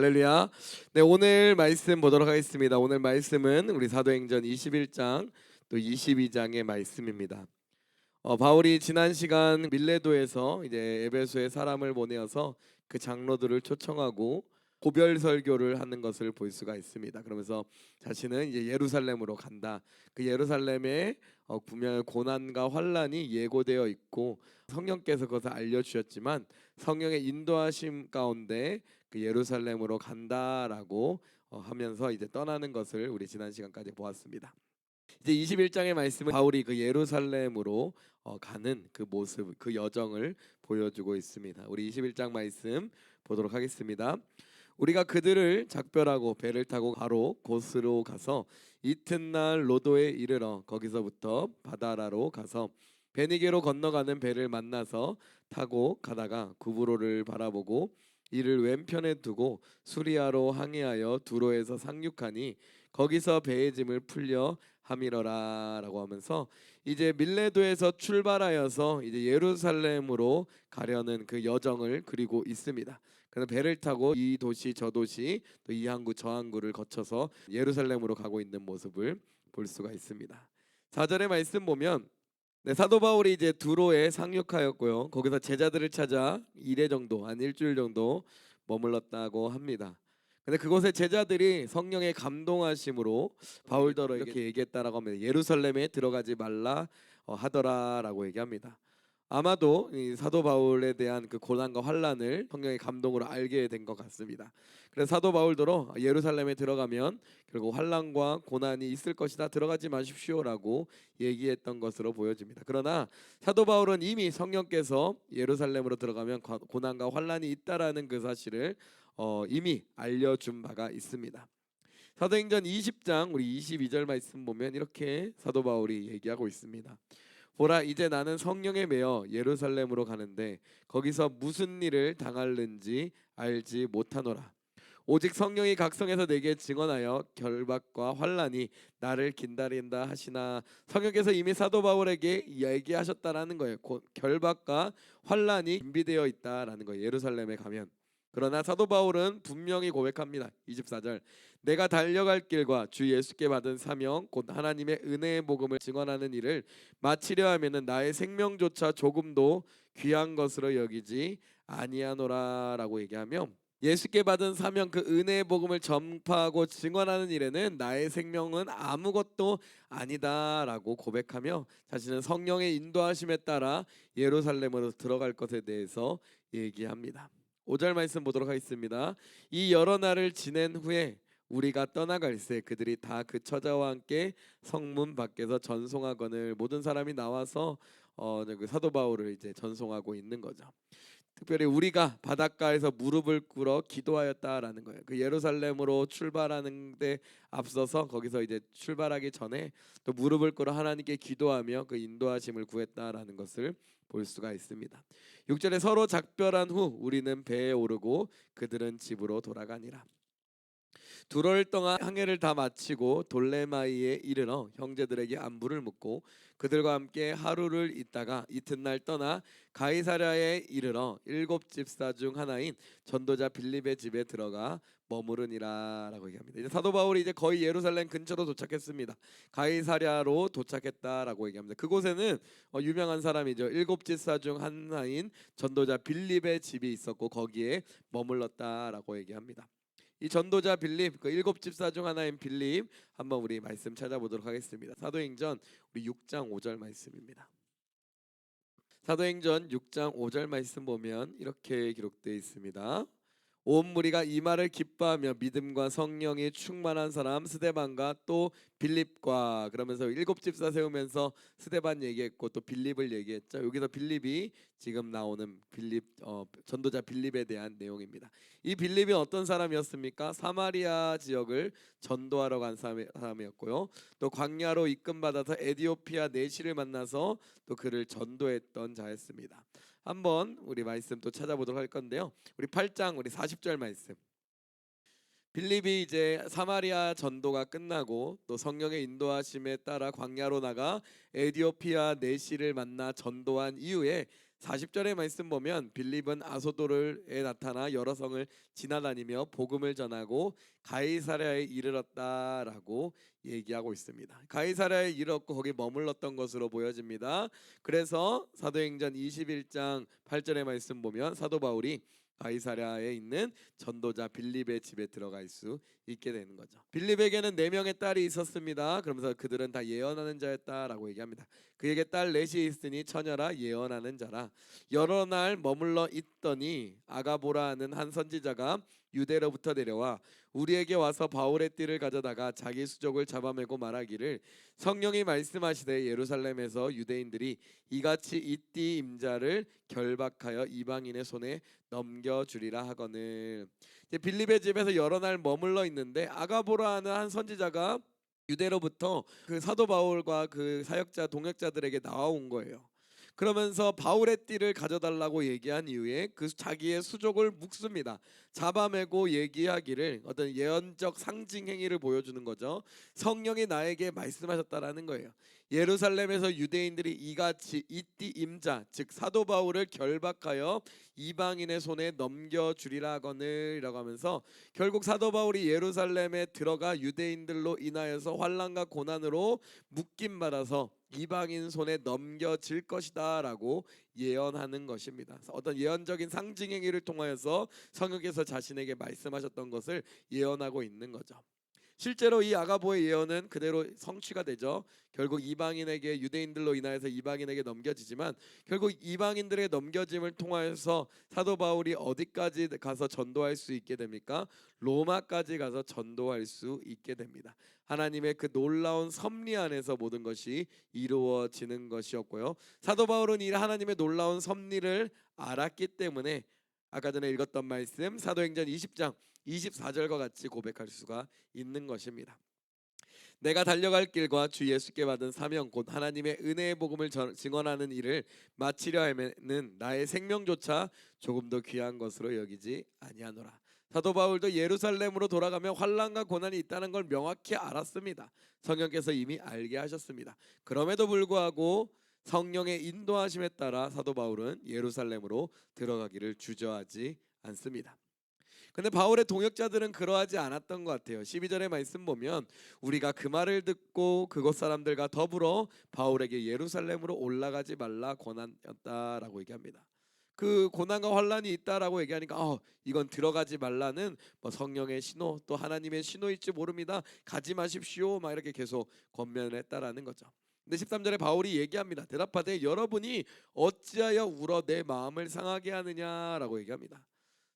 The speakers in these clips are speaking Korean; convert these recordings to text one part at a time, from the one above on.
할렐루야. 네, 오늘 말씀 보도록 하겠습니다. 오늘 말씀은 우리 사도행전 21장 또 22장의 말씀입니다. 바울이 지난 시간 밀레도에서 이제 에베소에 사람을 보내어서 그 장로들을 초청하고 고별 설교를 하는 것을 볼 수가 있습니다. 그러면서 자신은 이제 예루살렘으로 간다. 그 예루살렘에 분명 고난과 환란이 예고되어 있고 성령께서 그것을 알려주셨지만 성령의 인도하심 가운데 그 예루살렘으로 간다라고 하면서 이제 떠나는 것을 우리 지난 시간까지 보았습니다. 이제 21장의 말씀은 바울이 그 예루살렘으로 가는 그 모습, 그 여정을 보여주고 있습니다. 우리 21장 말씀 보도록 하겠습니다. 우리가 그들을 작별하고 배를 타고 바로 곳으로 가서 이튿날 로도에 이르러 거기서부터 바다라로 가서 베니게로 건너가는 배를 만나서 타고 가다가 구브로를 바라보고 이를 왼편에 두고 수리아로 항해하여 두로에서 상륙하니 거기서 배의 짐을 풀려 함이러라라고 하면서 이제 밀레도에서 출발하여서 이제 예루살렘으로 가려는 그 여정을 그리고 있습니다. 그래서 배를 타고 이 도시 저 도시 또 이 항구 저 항구를 거쳐서 예루살렘으로 가고 있는 모습을 볼 수가 있습니다. 4절의 말씀 보면 사도 바울이 이제 두로에 상륙하였고요. 거기서 제자들을 찾아 이래 정도 한 일주일 정도 머물렀다고 합니다. 근데 그곳에 제자들이 성령의 감동하심으로 바울더러 이렇게 얘기했다라고 하면 예루살렘에 들어가지 말라 하더라라고 얘기합니다. 아마도 이 사도 바울에 대한 그 고난과 환란을 성령의 감동으로 알게 된 것 같습니다. 그래서 사도 바울더러 예루살렘에 들어가면 결국 환란과 고난이 있을 것이다, 들어가지 마십시오라고 얘기했던 것으로 보여집니다. 그러나 사도 바울은 이미 성령께서 예루살렘으로 들어가면 고난과 환란이 있다라는 그 사실을 이미 알려준 바가 있습니다. 사도행전 20장 우리 22절 말씀 보면 이렇게 사도 바울이 얘기하고 있습니다. 보라, 이제 나는 성령에 매여 예루살렘으로 가는데 거기서 무슨 일을 당할는지 알지 못하노라. 오직 성령이 각성해서 내게 증언하여 결박과 환란이 나를 기다린다 하시나. 성령께서 이미 사도 바울에게 얘기하셨다라는 거예요. 결박과 환란이 준비되어 있다라는 거예요, 예루살렘에 가면. 그러나 사도 바울은 분명히 고백합니다. 24절, 내가 달려갈 길과 주 예수께 받은 사명 곧 하나님의 은혜의 복음을 증언하는 일을 마치려 하면은 나의 생명조차 조금도 귀한 것으로 여기지 아니하노라라고 얘기하며, 예수께 받은 사명 그 은혜의 복음을 전파하고 증언하는 일에는 나의 생명은 아무것도 아니다라고 고백하며 자신은 성령의 인도하심에 따라 예루살렘으로 들어갈 것에 대해서 얘기합니다. 5절 말씀 보도록 하겠습니다. 이 여러 날을 지낸 후에 우리가 떠나갈새 그들이 다 그 처자와 함께 성문 밖에서 전송하거늘. 모든 사람이 나와서 그 사도 바울을 이제 전송하고 있는 거죠. 특별히 우리가 바닷가에서 무릎을 꿇어 기도하였다라는 거예요. 그 예루살렘으로 출발하는데 앞서서 거기서 이제 출발하기 전에 또 무릎을 꿇어 하나님께 기도하며 그 인도하심을 구했다라는 것을 볼 수가 있습니다. 6절에 서로 작별한 후 우리는 배에 오르고 그들은 집으로 돌아가니라. 두럴 동안 항해를 다 마치고 돌레마이에 이르러 형제들에게 안부를 묻고 그들과 함께 하루를 있다가 이튿날 떠나 가이사랴에 이르러 7집사 중 하나인 전도자 빌립의 집에 들어가 머무르니라라고 얘기합니다. 이제 사도 바울이 이제 거의 예루살렘 근처로 도착했습니다. 가이사랴로 도착했다라고 얘기합니다. 그곳에는 유명한 사람이죠. 7집사 중 하나인 전도자 빌립의 집이 있었고 거기에 머물렀다라고 얘기합니다. 이 전도자 빌립, 그 7집사 중 하나인 빌립, 한번 우리 말씀 찾아보도록 하겠습니다. 사도행전 우리 6장 5절 말씀입니다. 사도행전 6장 5절 말씀 보면 이렇게 기록되어 있습니다. 온 무리가 이 말을 기뻐하며 믿음과 성령이 충만한 사람 스데반과 또 빌립과, 그러면서 7집사 세우면서 스데반 얘기했고 또 빌립을 얘기했죠. 여기서 빌립이 지금 나오는 빌립, 전도자 빌립에 대한 내용입니다. 이 빌립이 어떤 사람이었습니까? 사마리아 지역을 전도하러 간 사람이었고요. 또 광야로 이끌받아서 에디오피아 내시를 만나서 또 그를 전도했던 자였습니다. 한번 우리 말씀 또 찾아보도록 할 건데요. 우리 8장 우리 40절 말씀. 빌립이 이제 사마리아 전도가 끝나고 또 성령의 인도하심에 따라 광야로 나가 에디오피아 내시를 만나 전도한 이후에 40절의 말씀 보면 빌립은 아소도르에 나타나 여러 성을 지나다니며 복음을 전하고 가이사랴에 이르렀다라고 얘기하고 있습니다. 가이사랴에 이르렀고 거기 머물렀던 것으로 보여집니다. 그래서 사도행전 21장 8절의 말씀 보면 사도 바울이 가이사랴에 있는 전도자 빌립의 집에 들어갈 수 있게 되는 거죠. 빌립에게는 4명의 딸이 있었습니다. 그러면서 그들은 다 예언하는 자였다라고 얘기합니다. 그에게 딸 넷이 있으니 처녀라 예언하는 자라. 여러 날 머물러 있더니 아가보라 하는 한 선지자가 유대로부터 내려와 우리에게 와서 바울의 띠를 가져다가 자기 수족을 잡아매고 말하기를 성령이 말씀하시되 예루살렘에서 유대인들이 이같이 이 띠 임자를 결박하여 이방인의 손에 넘겨주리라 하거늘. 빌립의 집에서 여러 날 머물러 있는데 아가보라 하는 한 선지자가 유대로부터 그 사도 바울과 그 사역자 동역자들에게 나와온 거예요. 그러면서 바울의 띠를 가져달라고 얘기한 이후에 그 자기의 수족을 묶습니다. 잡아매고 얘기하기를 어떤 예언적 상징 행위를 보여주는 거죠. 성령이 나에게 말씀하셨다라는 거예요. 예루살렘에서 유대인들이 이같이 이 띠 임자 즉 사도 바울을 결박하여 이방인의 손에 넘겨주리라 하거늘이라고 하면서 결국 사도 바울이 예루살렘에 들어가 유대인들로 인하여서 환난과 고난으로 묶임 받아서 이방인 손에 넘겨질 것이다라고 예언하는 것입니다. 어떤 예언적인 상징 행위를 통하여서 성령께서 자신에게 말씀하셨던 것을 예언하고 있는 거죠. 실제로 이 아가보의 예언은 그대로 성취가 되죠. 결국 이방인에게 유대인들로 인하여서 이방인에게 넘겨지지만 결국 이방인들의 넘겨짐을 통하여서 사도 바울이 어디까지 가서 전도할 수 있게 됩니까? 로마까지 가서 전도할 수 있게 됩니다. 하나님의 그 놀라운 섭리 안에서 모든 것이 이루어지는 것이었고요. 사도 바울은 이 하나님의 놀라운 섭리를 알았기 때문에 아까 전에 읽었던 말씀 사도행전 20장 24절과 같이 고백할 수가 있는 것입니다. 내가 달려갈 길과 주 예수께 받은 사명 곧 하나님의 은혜의 복음을 증언하는 일을 마치려 하면은 나의 생명조차 조금 더 귀한 것으로 여기지 아니하노라. 사도 바울도 예루살렘으로 돌아가며 환난과 고난이 있다는 걸 명확히 알았습니다. 성령께서 이미 알게 하셨습니다. 그럼에도 불구하고 성령의 인도하심에 따라 사도 바울은 예루살렘으로 들어가기를 주저하지 않습니다. 근데 바울의 동역자들은 그러하지 않았던 것 같아요. 12절의 말씀 보면 우리가 그 말을 듣고 그곳 사람들과 더불어 바울에게 예루살렘으로 올라가지 말라 권하였다라고 얘기합니다. 그 고난과 환란이 있다라고 얘기하니까 이건 들어가지 말라는 뭐 성령의 신호 또 하나님의 신호일지 모릅니다. 가지 마십시오. 막 이렇게 계속 권면을 했다라는 거죠. 근데 13절에 바울이 얘기합니다. 대답하되 여러분이 어찌하여 울어 내 마음을 상하게 하느냐라고 얘기합니다.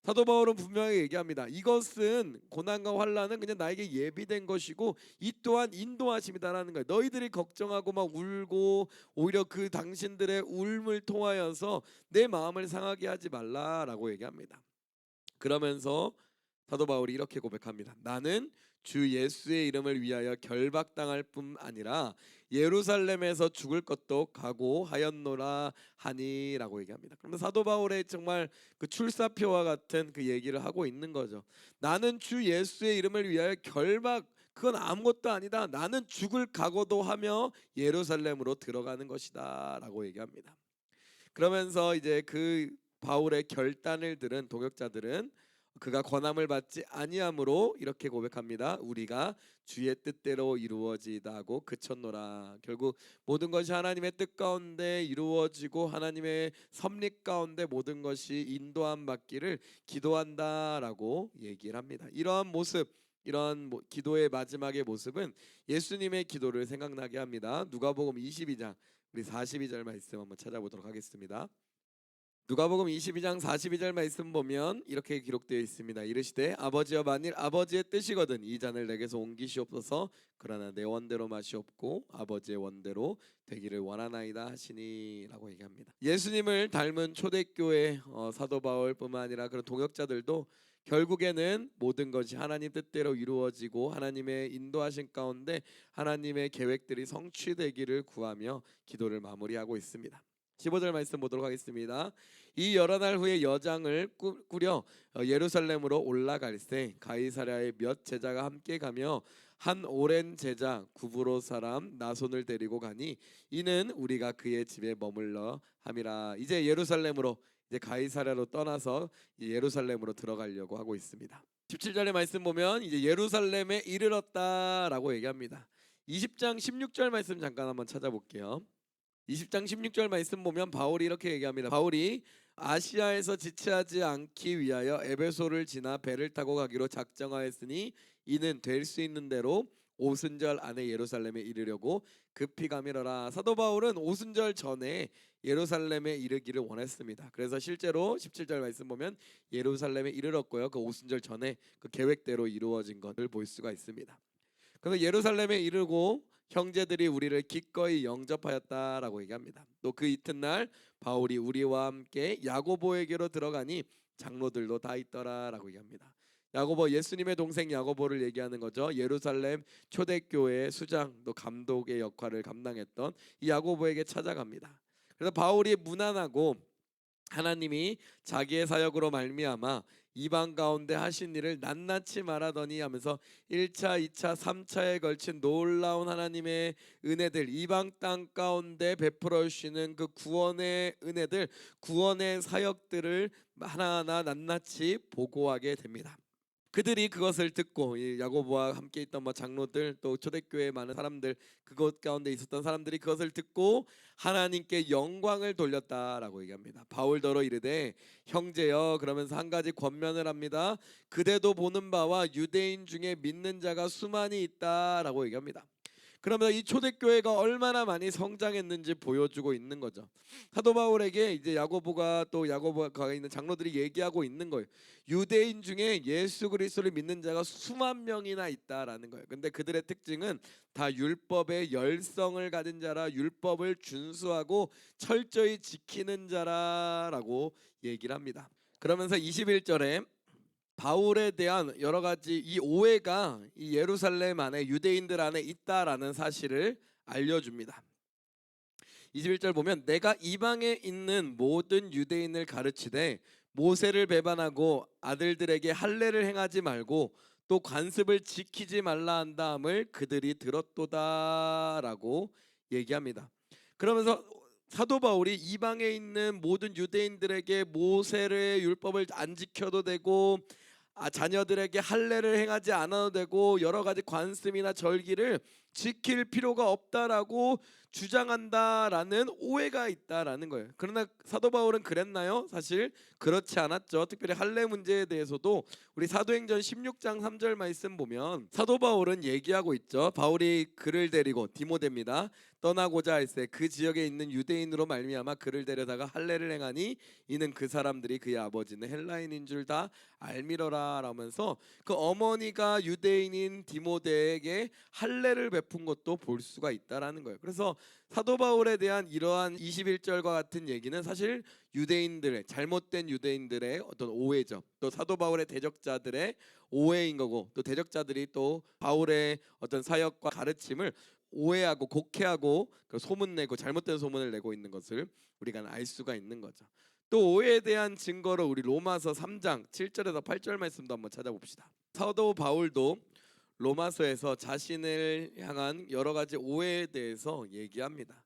사도 바울은 분명히 얘기합니다. 이것은 고난과 환난은 그냥 나에게 예비된 것이고 이 또한 인도하심이다라는 거예요. 너희들이 걱정하고 막 울고 오히려 그 당신들의 울음을 통하여서 내 마음을 상하게 하지 말라라고 얘기합니다. 그러면서 사도 바울이 이렇게 고백합니다. 나는 주 예수의 이름을 위하여 결박당할 뿐 아니라 예루살렘에서 죽을 것도 각오하였노라 하니라고 얘기합니다. 그러면 사도 바울의 정말 그 출사표와 같은 그 얘기를 하고 있는 거죠. 나는 주 예수의 이름을 위하여 그건 아무것도 아니다. 나는 죽을 각오도 하며 예루살렘으로 들어가는 것이다라고 얘기합니다. 그러면서 이제 그 바울의 결단을 들은 동역자들은 그가 권함을 받지 아니함으로 이렇게 고백합니다. 우리가 주의 뜻대로 이루어지다 하고 그쳤노라. 결국 모든 것이 하나님의 뜻 가운데 이루어지고 하나님의 섭리 가운데 모든 것이 인도함 받기를 기도한다라고 얘기를 합니다. 이러한 모습 이런 기도의 마지막의 모습은 예수님의 기도를 생각나게 합니다. 누가복음 22장 우리 42절 말씀 한번 찾아보도록 하겠습니다. 누가복음 22장 42절 말씀 보면 이렇게 기록되어 있습니다. 이르시되 아버지여 만일 아버지의 뜻이거든 이 잔을 내게서 옮기시옵소서. 그러나 내 원대로 마시옵고 아버지의 원대로 되기를 원하나이다 하시니라고 얘기합니다. 예수님을 닮은 초대교회 사도 바울뿐만 아니라 그런 동역자들도 결국에는 모든 것이 하나님 뜻대로 이루어지고 하나님의 인도하신 가운데 하나님의 계획들이 성취되기를 구하며 기도를 마무리하고 있습니다. 15절 말씀 보도록 하겠습니다. 이 여러 날 후에 여장을 꾸려 예루살렘으로 올라갈새 가이사랴의 몇 제자가 함께 가며 한 오랜 제자 구브로 사람 나손을 데리고 가니 이는 우리가 그의 집에 머물러 함이라. 이제 예루살렘으로 이제 가이사랴로 떠나서 예루살렘으로 들어가려고 하고 있습니다. 17절의 말씀 보면 이제 예루살렘에 이르렀다라고 얘기합니다. 20장 16절 말씀 잠깐 한번 찾아볼게요. 20장 16절 말씀 보면 바울이 이렇게 얘기합니다. 바울이 아시아에서 지체하지 않기 위하여 에베소를 지나 배를 타고 가기로 작정하였으니 이는 될 수 있는 대로 오순절 안에 예루살렘에 이르려고 급히 가미러라. 사도 바울은 오순절 전에 예루살렘에 이르기를 원했습니다. 그래서 실제로 17절 말씀 보면 예루살렘에 이르렀고요. 그 오순절 전에 그 계획대로 이루어진 것을 볼 수가 있습니다. 그래서 예루살렘에 이르고 형제들이 우리를 기꺼이 영접하였다라고 얘기합니다. 또 그 이튿날 바울이 우리와 함께 야고보에게로 들어가니 장로들도 다 있더라라고 얘기합니다. 야고보, 예수님의 동생 야고보를 얘기하는 거죠. 예루살렘 초대교회의 수장 또 감독의 역할을 감당했던 이 야고보에게 찾아갑니다. 그래서 바울이 무난하고 하나님이 자기의 사역으로 말미암아 이방 가운데 하신 일을 낱낱이 말하더니 하면서 1차, 2차, 3차에 걸친 놀라운 하나님의 은혜들, 이방 땅 가운데 베풀어 주시는 그 구원의 은혜들, 구원의 사역들을 하나하나 낱낱이 보고하게 됩니다. 그들이 그것을 듣고 이 야고보와 함께 있던 장로들 또 초대교회의 많은 사람들 그것 가운데 있었던 사람들이 그것을 듣고 하나님께 영광을 돌렸다라고 얘기합니다. 바울더러 이르되 형제여 그러면서 한 가지 권면을 합니다. 그대도 보는 바와 유대인 중에 믿는 자가 수많이 있다라고 얘기합니다. 그러면 이 초대교회가 얼마나 많이 성장했는지 보여주고 있는 거죠. 사도 바울에게 이제 야고보가 또 야고보가 있는 장로들이 얘기하고 있는 거예요. 유대인 중에 예수 그리스도를 믿는 자가 수만 명이나 있다라는 거예요. 근데 그들의 특징은 다 율법의 열성을 가진 자라, 율법을 준수하고 철저히 지키는 자라라고 얘기를 합니다. 그러면서 21절에 바울에 대한 여러 가지 이 오해가 이 예루살렘 안에 유대인들 안에 있다라는 사실을 알려줍니다. 21절 보면 내가 이방에 있는 모든 유대인을 가르치되 모세를 배반하고 아들들에게 할례를 행하지 말고 또 관습을 지키지 말라 한 다음을 그들이 들었도다라고 얘기합니다. 그러면서 사도 바울이 이방에 있는 모든 유대인들에게 모세의 율법을 안 지켜도 되고 자녀들에게 할례를 행하지 않아도 되고 여러 가지 관습이나 절기를 지킬 필요가 없다라고 주장한다라는 오해가 있다라는 거예요. 그러나 사도 바울은 그랬나요? 사실 그렇지 않았죠. 특별히 할례 문제에 대해서도 우리 사도행전 16장 3절 말씀 보면 사도 바울은 얘기하고 있죠. 바울이 그를 데리고 디모데입니다. 떠나고자 할새 그 지역에 있는 유대인으로 말미암아 그를 데려다가 할례를 행하니 이는 그 사람들이 그의 아버지는 헬라인인 줄 다 알미러라 라면서 그 어머니가 유대인인 디모데에게 할례를 베푼 것도 볼 수가 있다라는 거예요. 그래서 사도 바울에 대한 이러한 21절과 같은 얘기는 사실 유대인들의 잘못된 유대인들의 어떤 오해죠. 또 사도 바울의 대적자들의 오해인 거고 또 대적자들이 또 바울의 어떤 사역과 가르침을 오해하고 곡해하고 소문내고 잘못된 소문을 내고 있는 것을 우리가 알 수가 있는 거죠. 또 오해에 대한 증거로 우리 로마서 3장 7절에서 8절 말씀도 한번 찾아봅시다. 사도 바울도 로마서에서 자신을 향한 여러 가지 오해에 대해서 얘기합니다.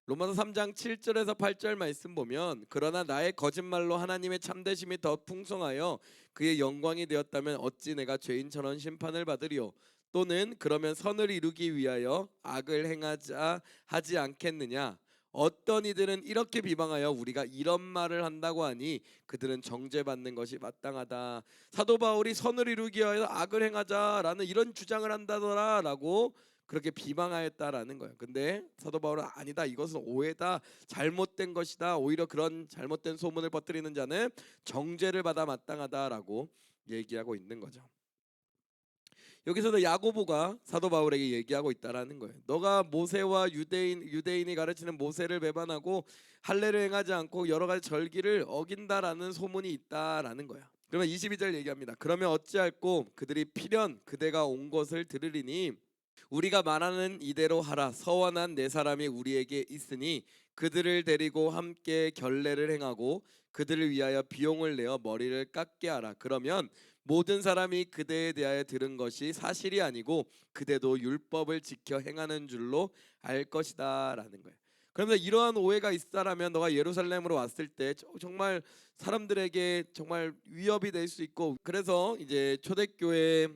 로마서 3장 7절에서 8절 말씀 보면 그러나 나의 거짓말로 하나님의 참되심이 더 풍성하여 그의 영광이 되었다면 어찌 내가 죄인처럼 심판을 받으리요. 또는 그러면 선을 이루기 위하여 악을 행하자 하지 않겠느냐. 어떤 이들은 이렇게 비방하여 우리가 이런 말을 한다고 하니 그들은 정죄받는 것이 마땅하다. 사도 바울이 선을 이루기 위하여 악을 행하자라는 이런 주장을 한다더라라고 그렇게 비방하였다라는 거예요. 근데 사도 바울은 아니다. 이것은 오해다. 잘못된 것이다. 오히려 그런 잘못된 소문을 퍼뜨리는 자는 정죄를 받아 마땅하다라고 얘기하고 있는 거죠. 여기서도 야고보가 사도 바울에게 얘기하고 있다라는 거예요. 너가 모세와 유대인이 가르치는 모세를 배반하고 할례를 행하지 않고 여러 가지 절기를 어긴다라는 소문이 있다라는 거야. 그러면 22절 얘기합니다. 그러면 어찌할꼬 그들이 필연 그대가 온 것을 들으리니 우리가 말하는 이대로 하라. 서원한 네 사람이 우리에게 있으니 그들을 데리고 함께 결례를 행하고 그들을 위하여 비용을 내어 머리를 깎게 하라. 그러면 모든 사람이 그대에 대하여 들은 것이 사실이 아니고 그대도 율법을 지켜 행하는 줄로 알 것이다라는 거예요. 그러면서 이러한 오해가 있다라면 너가 예루살렘으로 왔을 때 정말 사람들에게 정말 위협이 될 수 있고, 그래서 이제 초대교회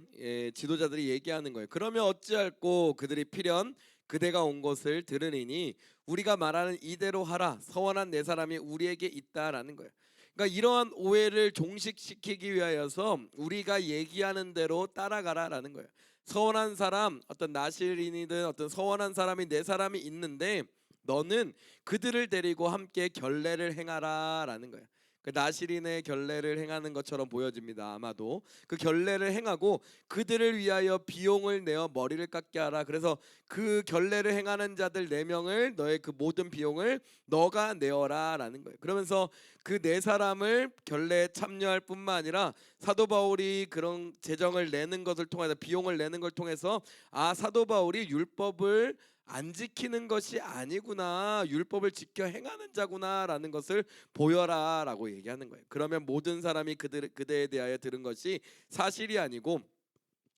지도자들이 얘기하는 거예요. 그러면 어찌할꼬 그들이 필연 그대가 온 것을 들으니 우리가 말하는 이대로 하라. 서원한 네 사람이 우리에게 있다라는 거예요. 그러니까 이러한 오해를 종식시키기 위하여서 우리가 얘기하는 대로 따라가라라는 거예요. 서원한 사람, 어떤 나실인이든 어떤 서원한 사람이 네 사람이 있는데 너는 그들을 데리고 함께 결례를 행하라라는 거예요. 그 나실인의 결례를 행하는 것처럼 보여집니다. 아마도 그 결례를 행하고 그들을 위하여 비용을 내어 머리를 깎게 하라. 그래서 그 결례를 행하는 자들 4명을 너의 그 모든 비용을 너가 내어라라는 거예요. 그러면서 그 4사람을 결례에 참여할 뿐만 아니라 사도 바울이 그런 재정을 내는 것을 통해서, 비용을 내는 걸 통해서, 아, 사도 바울이 율법을 안 지키는 것이 아니구나, 율법을 지켜 행하는 자구나라는 것을 보여라라고 얘기하는 거예요. 그러면 모든 사람이 그대에 대하여 들은 것이 사실이 아니고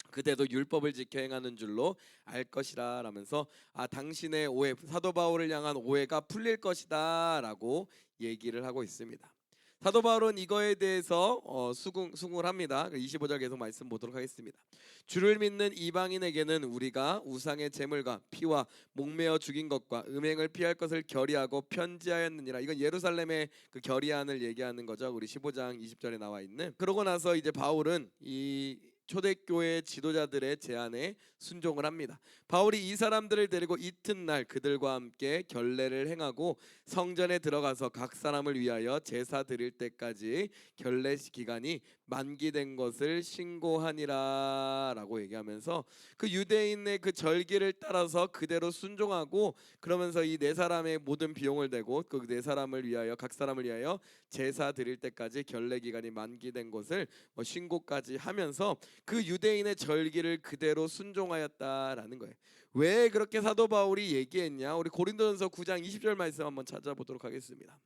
그대도 율법을 지켜 행하는 줄로 알 것이라 라면서, 아, 당신의 오해, 사도 바울을 향한 오해가 풀릴 것이다라고 얘기를 하고 있습니다. 사도 바울은 이거에 대해서 수긍을 합니다. 25절 계속 말씀 보도록 하겠습니다. 주를 믿는 이방인에게는 우리가 우상의 제물과 피와 목매어 죽인 것과 음행을 피할 것을 결의하고 편지하였느니라. 이건 예루살렘의 그 결의안을 얘기하는 거죠. 우리 15장 20절에 나와 있는. 그러고 나서 이제 바울은 이 초대교회 지도자들의 제안에 순종을 합니다. 바울이 이 사람들을 데리고 이튿날 그들과 함께 결례를 행하고 성전에 들어가서 각 사람을 위하여 제사 드릴 때까지 결례 기간이 만기된 것을 신고하니라라고 얘기하면서 그 유대인의 그 절기를 따라서 그대로 순종하고, 그러면서 이 4사람의 모든 비용을 대고 그 4사람을 위하여, 각 사람을 위하여 제사 드릴 때까지 결례 기간이 만기된 것을 신고까지 하면서 그 유대인의 절기를 그대로 순종하였다라는 거예요. 왜 그렇게 사도 바울이 얘기했냐? 우리 고린도전서 9장 20절 말씀 한번 찾아보도록 하겠습니다.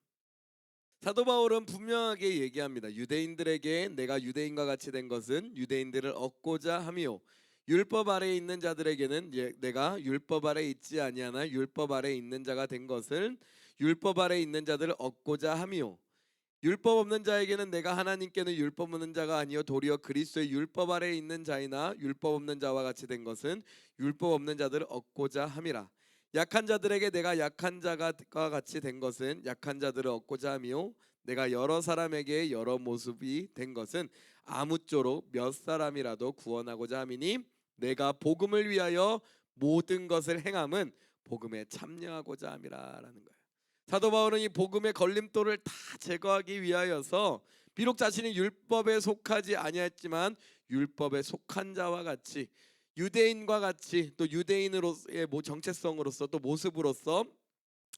사도 바울은 분명하게 얘기합니다. 유대인들에게 내가 유대인과 같이 된 것은 유대인들을 얻고자 함이요, 율법 아래에 있는 자들에게는 내가 율법 아래에 있지 아니하나 율법 아래에 있는 자가 된 것을 율법 아래에 있는 자들을 얻고자 함이요, 율법 없는 자에게는 내가 하나님께는 율법 없는 자가 아니요 도리어 그리스도의 율법 아래에 있는 자이나 율법 없는 자와 같이 된 것은 율법 없는 자들을 얻고자 함이라. 약한 자들에게 내가 약한 자가 같이 된 것은 약한 자들을 얻고자 함이요, 내가 여러 사람에게 여러 모습이 된 것은 아무쪼록 몇 사람이라도 구원하고자 함이니 내가 복음을 위하여 모든 것을 행함은 복음에 참여하고자 함이라라는 거예요. 사도 바울은 이 복음의 걸림돌을 다 제거하기 위하여서 비록 자신이 율법에 속하지 아니했지만 율법에 속한 자와 같이, 유대인과 같이, 또 유대인으로서의 정체성으로서 또 모습으로서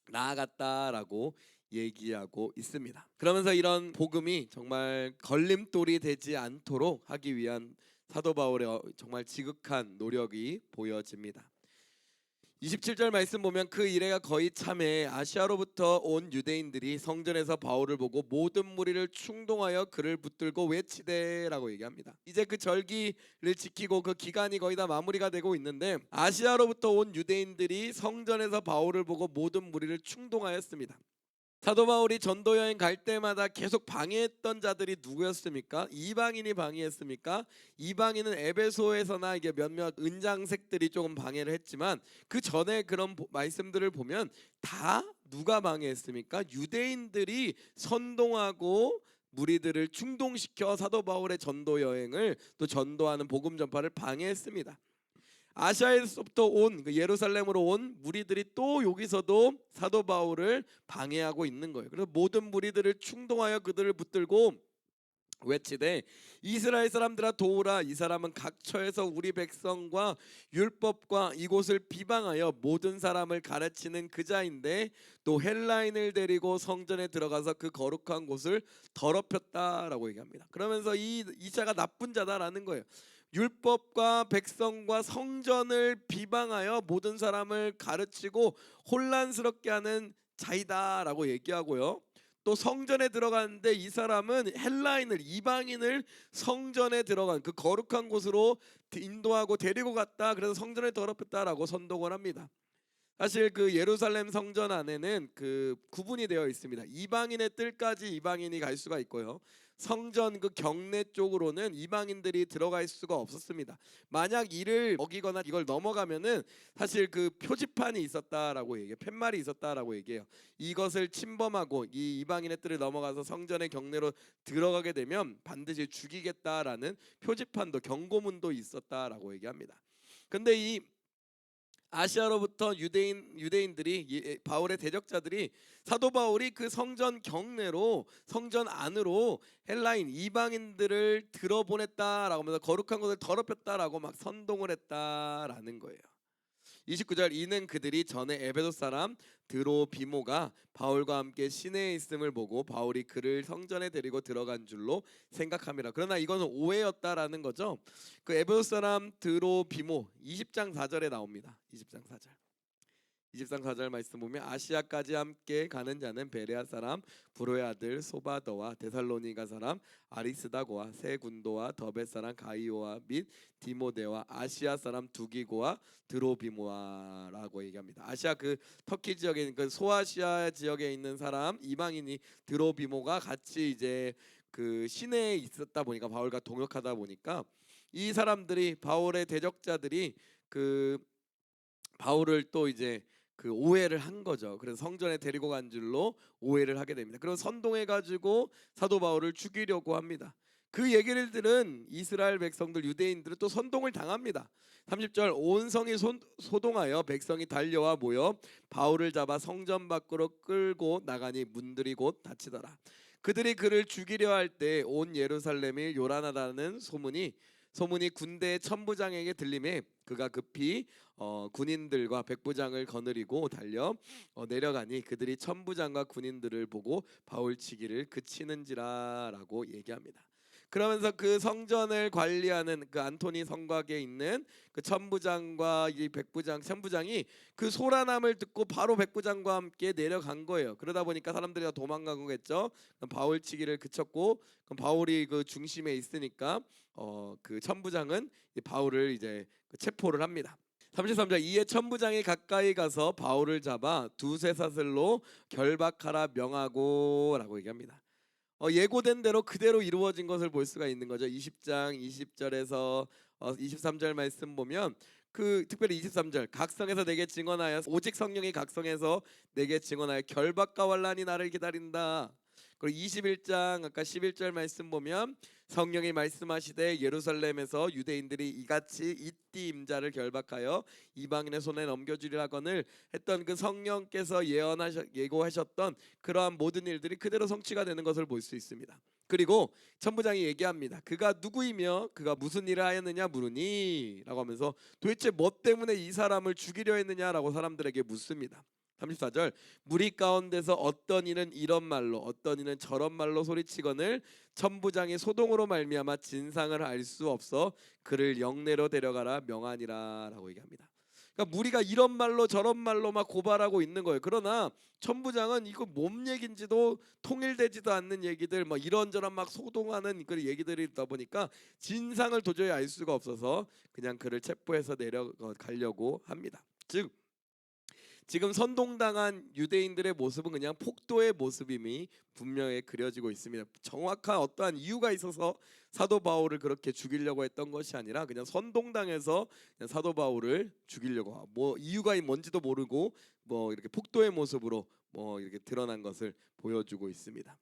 나아갔다라고 얘기하고 있습니다. 그러면서 이런 복음이 정말 걸림돌이 되지 않도록 하기 위한 사도 바울의 정말 지극한 노력이 보여집니다. 27절 말씀 보면 그 이래가 거의 참에 아시아로부터 온 유대인들이 성전에서 바울을 보고 모든 무리를 충동하여 그를 붙들고 외치되라고 얘기합니다. 이제 그 절기를 지키고 그 기간이 거의 다 마무리가 되고 있는데, 아시아로부터 온 유대인들이 성전에서 바울을 보고 모든 무리를 충동하였습니다. 사도 바울이 전도 여행 갈 때마다 계속 방해했던 자들이 누구였습니까? 이방인이 방해했습니까? 이방인은 에베소에서나 이게 몇몇 은장색들이 조금 방해를 했지만 그 전에 그런 말씀들을 보면 다 누가 방해했습니까? 유대인들이 선동하고 무리들을 충동시켜 사도 바울의 전도 여행을, 또 전도하는 복음 전파를 방해했습니다. 아시아에서부터 온 예루살렘으로 온 무리들이 또 여기서도 사도 바울을 방해하고 있는 거예요. 그래서 모든 무리들을 충동하여 그들을 붙들고 외치되 이스라엘 사람들아 도우라. 이 사람은 각처에서 우리 백성과 율법과 이곳을 비방하여 모든 사람을 가르치는 그자인데 또 헬라인을 데리고 성전에 들어가서 그 거룩한 곳을 더럽혔다라고 얘기합니다. 그러면서 이 자가 나쁜 자다라는 거예요. 율법과 백성과 성전을 비방하여 모든 사람을 가르치고 혼란스럽게 하는 자이다라고 얘기하고요. 또 성전에 들어갔는데 이 사람은 헬라인을 이방인을 성전에 들어간 그 거룩한 곳으로 인도하고 데리고 갔다. 그래서 성전을 더럽혔다라고 선동을 합니다. 사실 그 예루살렘 성전 안에는 그 구분이 되어 있습니다. 이방인의 뜰까지 이방인이 갈 수가 있고요. 성전 그 경내 쪽으로는 이방인들이 들어갈 수가 없었습니다. 만약 이를 어기거나 이걸 넘어가면은 사실 그 표지판이 있었다라고 얘기해요. 팻말이 있었다라고 얘기해요. 이것을 침범하고 이 이방인의 뜰을 넘어가서 성전의 경내로 들어가게 되면 반드시 죽이겠다라는 표지판도 경고문도 있었다라고 얘기합니다. 근데 이 아시아로부터 유대인들이 바울의 대적자들이 사도 바울이 그 성전 경내로 성전 안으로 헬라인 이방인들을 들어보냈다라고 하면서 거룩한 것을 더럽혔다라고 막 선동을 했다라는 거예요. 29절 이는 그들이 전에 에베소 사람 드로비모가 바울과 함께 시내에 있음을 보고 바울이 그를 성전에 데리고 들어간 줄로 생각함이라. 그러나 이거는 오해였다라는 거죠. 그 에베소 사람 드로비모 20장 4절에 나옵니다. 20장 4절. 20장 4절 말씀 보면 아시아까지 함께 가는 자는 베레아 사람 브로의 아들 소바더와 데살로니가 사람 아리스다고와 세 군도와 더베 사람 가이오와 및 디모데와 아시아 사람 두기고와 드로비모아라고 얘기합니다. 아시아 그 터키 지역에 있는 그 소아시아 지역에 있는 사람 이방인이 드로비모가 같이 이제 그 시내에 있었다 보니까 바울과 동역하다 보니까 이 사람들이 바울의 대적자들이 그 바울을 또 이제 그 오해를 한 거죠. 그래서 성전에 데리고 간 줄로 오해를 하게 됩니다. 그래서 선동해 가지고 사도 바울을 죽이려고 합니다. 그 얘기를 들은 이스라엘 백성들 유대인들은 또 선동을 당합니다. 30절 온 성이 소동하여 백성이 달려와 모여 바울을 잡아 성전 밖으로 끌고 나가니 문들이 곧 닫히더라. 그들이 그를 죽이려 할 때 온 예루살렘이 요란하다는 소문이 군대 천부장에게 들림에 그가 급히 군인들과 백부장을 거느리고 달려 내려가니 그들이 천부장과 군인들을 보고 바울 치기를 그치는지라라고 얘기합니다. 그러면서 그 성전을 관리하는 그 안토니 성곽에 있는 그 천부장과 이 백부장, 천부장이 그 소란함을 듣고 바로 백부장과 함께 내려간 거예요. 그러다 보니까 사람들이 다 도망간 거겠죠. 그럼 바울 치기를 그쳤고, 그럼 바울이 그 중심에 있으니까 그 천부장은 바울을 이제 체포를 합니다. 33절 이에 천부장이 가까이 가서 바울을 잡아 두세 사슬로 결박하라 명하고라고 얘기합니다. 예고된 대로 그대로 이루어진 것을 볼 수가 있는 거죠. 20장 20절에서 23절 말씀 보면 그 특별히 23절 각성에서 내게 증언하여 오직 성령이 각성해서 내게 증언하여 결박과 환난이 나를 기다린다. 그리고 21장 아까 11절 말씀 보면 성령이 말씀하시되 예루살렘에서 유대인들이 이같이 이띠 임자를 결박하여 이방인의 손에 넘겨주리라거늘 했던 그 성령께서 예고하셨던 그러한 모든 일들이 그대로 성취가 되는 것을 볼 수 있습니다. 그리고 천부장이 얘기합니다. 그가 누구이며 그가 무슨 일을 하였느냐 물으니 라고 하면서 도대체 뭐 때문에 이 사람을 죽이려 했느냐라고 사람들에게 묻습니다. 34절 무리 가운데서 어떤 이는 이런 말로 어떤 이는 저런 말로 소리치거늘 천부장이 소동으로 말미암아 진상을 알 수 없어 그를 영내로 데려가라 명하니라라고 얘기합니다. 그러니까 무리가 이런 말로 저런 말로 막 고발하고 있는 거예요. 그러나 천부장은 이거 몸 얘기인지도 통일되지도 않는 얘기들 뭐 이런저런 막 소동하는 그 얘기들이 있다 보니까 진상을 도저히 알 수가 없어서 그냥 그를 체포해서 내려가려고 합니다. 즉 지금 선동당한 유대인들의 모습은 그냥 폭도의 모습임이 분명히 그려지고 있습니다. 정확한 어떠한 이유가 있어서 사도 바울을 그렇게 죽이려고 했던 것이 아니라 그냥 선동당해서 그냥 사도 바울을 죽이려고 뭐 이유가 뭔지도 모르고 뭐 이렇게 폭도의 모습으로 뭐 이렇게 드러난 것을 보여주고 있습니다.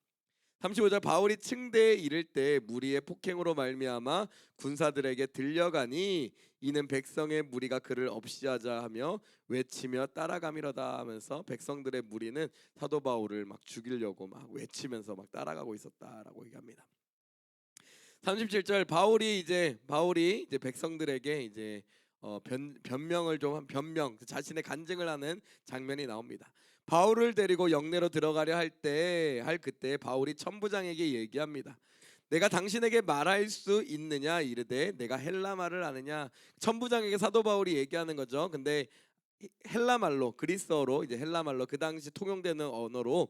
35절 바울이 층대에 이를 때 무리의 폭행으로 말미암아 군사들에게 들려가니 이는 백성의 무리가 그를 없이하자 하며 외치며 따라가미로다 하면서 백성들의 무리는 사도 바울을 막 죽이려고 막 외치면서 막 따라가고 있었다라고 얘기합니다. 37절 바울이 이제 백성들에게 이제 변명을 좀 변명 자신의 간증을 하는 장면이 나옵니다. 바울을 데리고 영내로 들어가려 할 그때 바울이 천부장에게 얘기합니다. 내가 당신에게 말할 수 있느냐 이르되 내가 헬라 말을 아느냐. 천부장에게 사도 바울이 얘기하는 거죠. 근데 헬라 말로, 그리스어로, 이제 헬라 말로 그 당시 통용되는 언어로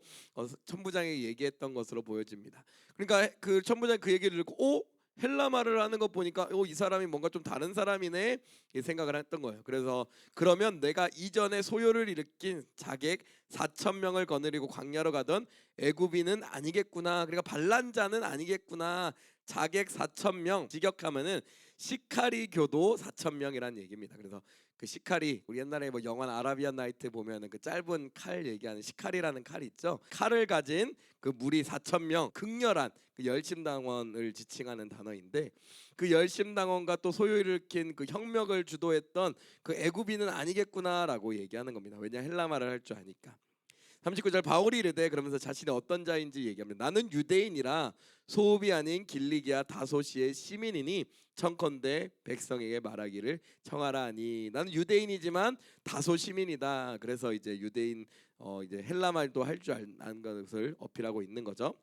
천부장이 얘기했던 것으로 보여집니다. 그러니까 그 천부장이 그 얘기를 듣고 헬라 말을 하는 거 보니까 이 사람이 뭔가 좀 다른 사람이네 이 생각을 했던 거예요. 그래서 그러면 내가 이전에 소요를 일으킨 자객 4천 명을 거느리고 광야로 가던 애굽인은 아니겠구나. 그러니까 반란자는 아니겠구나. 자객 4천 명 직역하면은 시카리 교도 4천 명이라는 얘기입니다. 그래서 그 시카리, 우리 옛날에 뭐 영화 아라비안 나이트 보면은 그 짧은 칼 얘기하는 시카리라는 칼이 있죠. 칼을 가진 그 무리 4천 명, 극렬한 그 열심당원을 지칭하는 단어인데, 그 열심당원과 또 소요를 일으킨 그 혁명을 주도했던 그 애굽인은 아니겠구나라고 얘기하는 겁니다. 왜냐, 헬라말을 할 줄 아니까. 39절, 바울이 이르되, 그러면서 자신이 어떤 자인지 얘기합니다. 나는 유대인이라 소읍이 아닌 길리기아 다소시의 시민이니 청컨대 백성에게 말하기를 청하라 하니. 나는 유대인이지만 다소 시민이다. 그래서 이제 유대인 이제 헬라 말도 할 줄 아는 것을 어필하고 있는 거죠.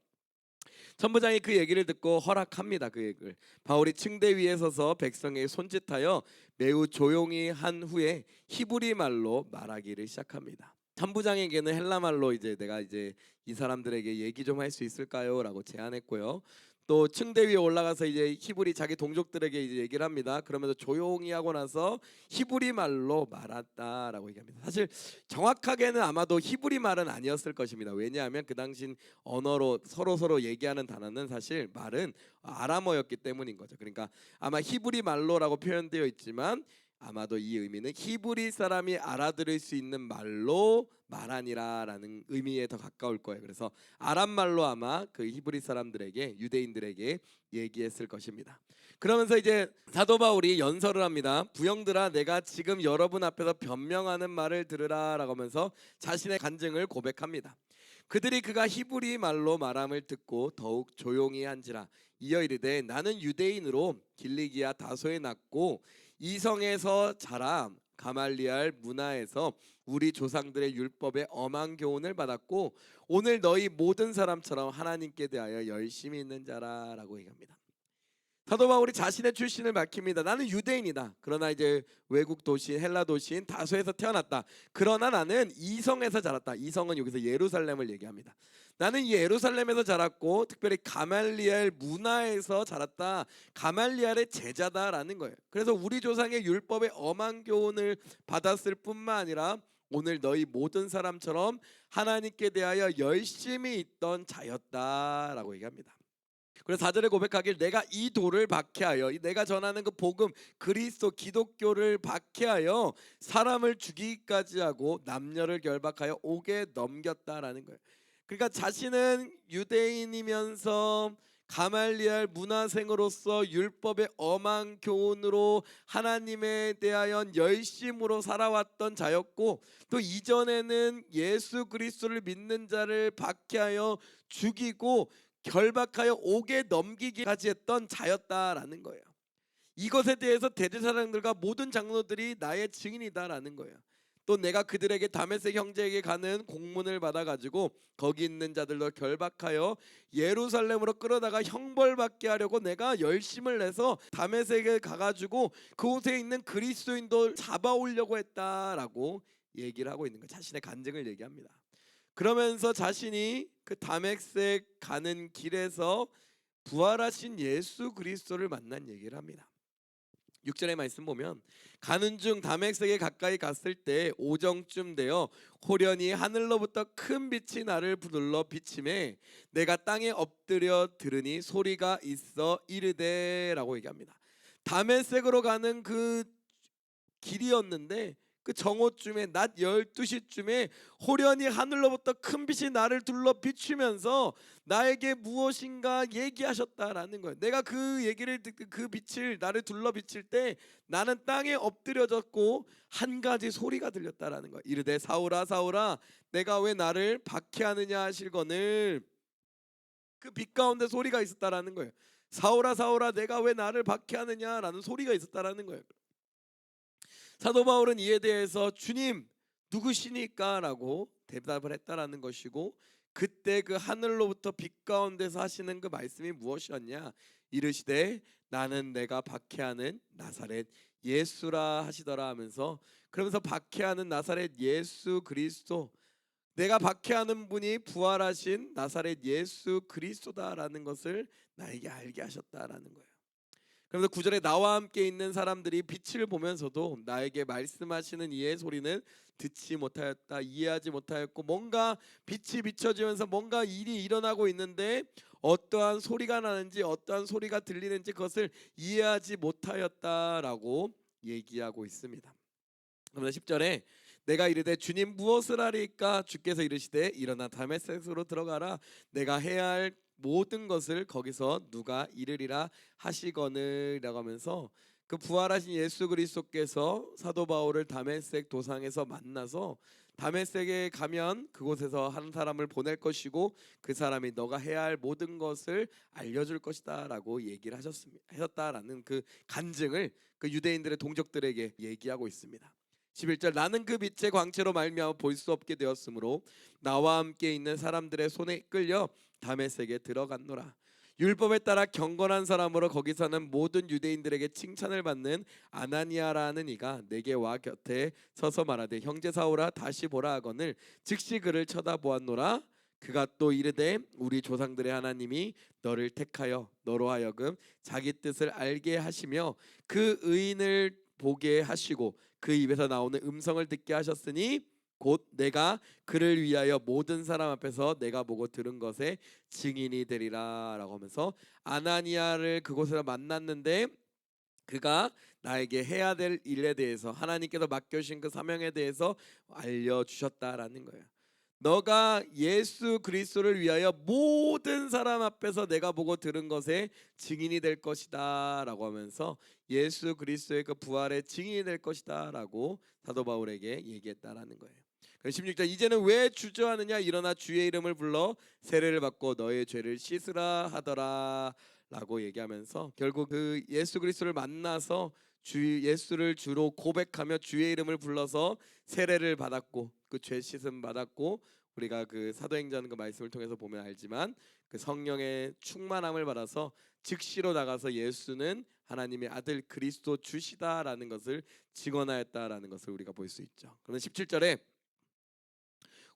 천부장이 그 얘기를 듣고 허락합니다. 그 얘기를 바울이 층대 위에 서서 백성에게 손짓하여 매우 조용히 한 후에 히브리 말로 말하기를 시작합니다. 천부장에게는 헬라 말로 이제 내가 이제 이 사람들에게 얘기 좀 할 수 있을까요?라고 제안했고요. 또 층대 위에 올라가서 이제 히브리 자기 동족들에게 이제 얘기를 합니다. 그러면서 조용히 하고 나서 히브리 말로 말았다라고 얘기합니다. 사실 정확하게는 아마도 히브리 말은 아니었을 것입니다. 왜냐하면 그 당시 언어로 서로 얘기하는 단어는 사실 말은 아람어였기 때문인 거죠. 그러니까 아마 히브리 말로라고 표현되어 있지만 아마도 이 의미는 히브리 사람이 알아들을 수 있는 말로 말하니라라는 의미에 더 가까울 거예요. 그래서 아람 말로 아마 그 히브리 사람들에게, 유대인들에게 얘기했을 것입니다. 그러면서 이제 사도 바울이 연설을 합니다. 부형들아, 내가 지금 여러분 앞에서 변명하는 말을 들으라라고 하면서 자신의 간증을 고백합니다. 그들이 그가 히브리 말로 말함을 듣고 더욱 조용히 한지라. 이어 이르되, 나는 유대인으로 길리기아 다소에 났고 이성에서 자라 가말리알 문화에서 우리 조상들의 율법의 엄한 교훈을 받았고 오늘 너희 모든 사람처럼 하나님께 대하여 열심히 있는 자라라고 얘기합니다. 사도 바울이 자신의 출신을 밝힙니다. 나는 유대인이다. 그러나 이제 외국 도시인, 헬라 도시인 다소에서 태어났다. 그러나 나는 이성에서 자랐다. 이성은 여기서 예루살렘을 얘기합니다. 나는 이 예루살렘에서 자랐고 특별히 가말리엘 문화에서 자랐다. 가말리엘의 제자다라는 거예요. 그래서 우리 조상의 율법의 엄한 교훈을 받았을 뿐만 아니라 오늘 너희 모든 사람처럼 하나님께 대하여 열심히 있던 자였다라고 얘기합니다. 그래서 4절에 고백하길, 내가 이 돌을 박해하여, 내가 전하는 그 복음 그리스도 기독교를 박해하여 사람을 죽이기까지 하고 남녀를 결박하여 옥에 넘겼다라는 거예요. 그러니까 자신은 유대인이면서 가말리알 문화생으로서 율법의 엄한 교훈으로 하나님에 대하여 열심으로 살아왔던 자였고, 또 이전에는 예수 그리스도를 믿는 자를 박해하여 죽이고 결박하여 옥에 넘기기까지 했던 자였다라는 거예요. 이것에 대해서 대제사장들과 모든 장로들이 나의 증인이다라는 거예요. 또 내가 그들에게 다메섹 형제에게 가는 공문을 받아가지고 거기 있는 자들도 결박하여 예루살렘으로 끌어다가 형벌받게 하려고 내가 열심을 내서 다메섹에 가가지고 그곳에 있는 그리스도인도 잡아오려고 했다라고 얘기를 하고 있는 거예요. 자신의 간증을 얘기합니다. 그러면서 자신이 그 다메섹 가는 길에서 부활하신 예수 그리스도를 만난 얘기를 합니다. 6절의 말씀 보면, 가는 중 다메섹에 가까이 갔을 때 오정쯤 되어 호련히 하늘로부터 큰 빛이 나를 불러 비침에 내가 땅에 엎드려 들으니 소리가 있어 이르되라고 얘기합니다. 다메섹으로 가는 그 길이었는데 그 정오쯤에 낮 12시쯤에 호련히 하늘로부터 큰 빛이 나를 둘러 비추면서 나에게 무엇인가 얘기하셨다라는 거예요. 내가 그 얘기를 듣고 그 빛을 나를 둘러 비칠 때 나는 땅에 엎드려졌고 한 가지 소리가 들렸다라는 거예요. 이르되, 사울아 사울아 내가 왜 나를 박해하느냐 하실거늘. 그 빛 가운데 소리가 있었다라는 거예요. 사울아 사울아 내가 왜 나를 박해하느냐라는 소리가 있었다라는 거예요. 사도 바울은 이에 대해서 주님 누구시니까? 라고 대답을 했다라는 것이고, 그때 그 하늘로부터 빛 가운데서 하시는 그 말씀이 무엇이었냐? 이르시되 나는 내가 박해하는 나사렛 예수라 하시더라 하면서, 그러면서 박해하는 나사렛 예수 그리스도, 내가 박해하는 분이 부활하신 나사렛 예수 그리스도다라는 것을 나에게 알게 하셨다라는 거예요. 그래서 9절에 나와 함께 있는 사람들이 빛을 보면서도 나에게 말씀하시는 이의 소리는 듣지 못하였다, 이해하지 못하였고, 뭔가 빛이 비춰지면서 뭔가 일이 일어나고 있는데 어떠한 소리가 나는지 어떠한 소리가 들리는지 그것을 이해하지 못하였다라고 얘기하고 있습니다. 그러면 10절에 내가 이르되 주님 무엇을 하리까? 주께서 이르시되 일어나 다메섹으로 들어가라. 내가 해야 할 모든 것을 거기서 누가 이르리라 하시거늘이라고 하면서, 그 부활하신 예수 그리스도께서 사도 바울을 다메섹 도상에서 만나서 다메섹에 가면 그곳에서 한 사람을 보낼 것이고 그 사람이 너가 해야 할 모든 것을 알려줄 것이다라고 얘기를 하셨다라는 그 간증을 그 유대인들의 동족들에게 얘기하고 있습니다. 11절 나는 그 빛의 광채로 말미암아 볼 수 없게 되었으므로 나와 함께 있는 사람들의 손에 끌려 다메섹에 들어갔노라. 율법에 따라 경건한 사람으로 거기 사는 모든 유대인들에게 칭찬을 받는 아나니아라는 이가 내게 와 곁에 서서 말하되 형제 사울아 다시 보라 하거늘 즉시 그를 쳐다보았노라. 그가 또 이르되 우리 조상들의 하나님이 너를 택하여 너로 하여금 자기 뜻을 알게 하시며 그 의인을 보게 하시고 그 입에서 나오는 음성을 듣게 하셨으니 곧 내가 그를 위하여 모든 사람 앞에서 내가 보고 들은 것에 증인이 되리라 라고 하면서, 아나니아를 그곳에서 만났는데 그가 나에게 해야 될 일에 대해서, 하나님께서 맡겨주신 그 사명에 대해서 알려주셨다라는 거예요. 너가 예수 그리스도를 위하여 모든 사람 앞에서 내가 보고 들은 것에 증인이 될 것이다 라고 하면서 예수 그리스도의 그 부활의 증인이 될 것이다 라고 사도 바울에게 얘기했다라는 거예요. 16절 이제는 왜 주저하느냐, 일어나 주의 이름을 불러 세례를 받고 너의 죄를 씻으라 하더라 라고 얘기하면서, 결국 그 예수 그리스도를 만나서 주 예수를 주로 고백하며 주의 이름을 불러서 세례를 받았고 그 죄 씻음 받았고, 우리가 그 사도행전 그 말씀을 통해서 보면 알지만 그 성령의 충만함을 받아서 즉시로 나가서 예수는 하나님의 아들 그리스도 주시다라는 것을 증언하였다라는 것을 우리가 볼 수 있죠. 그러면 17절에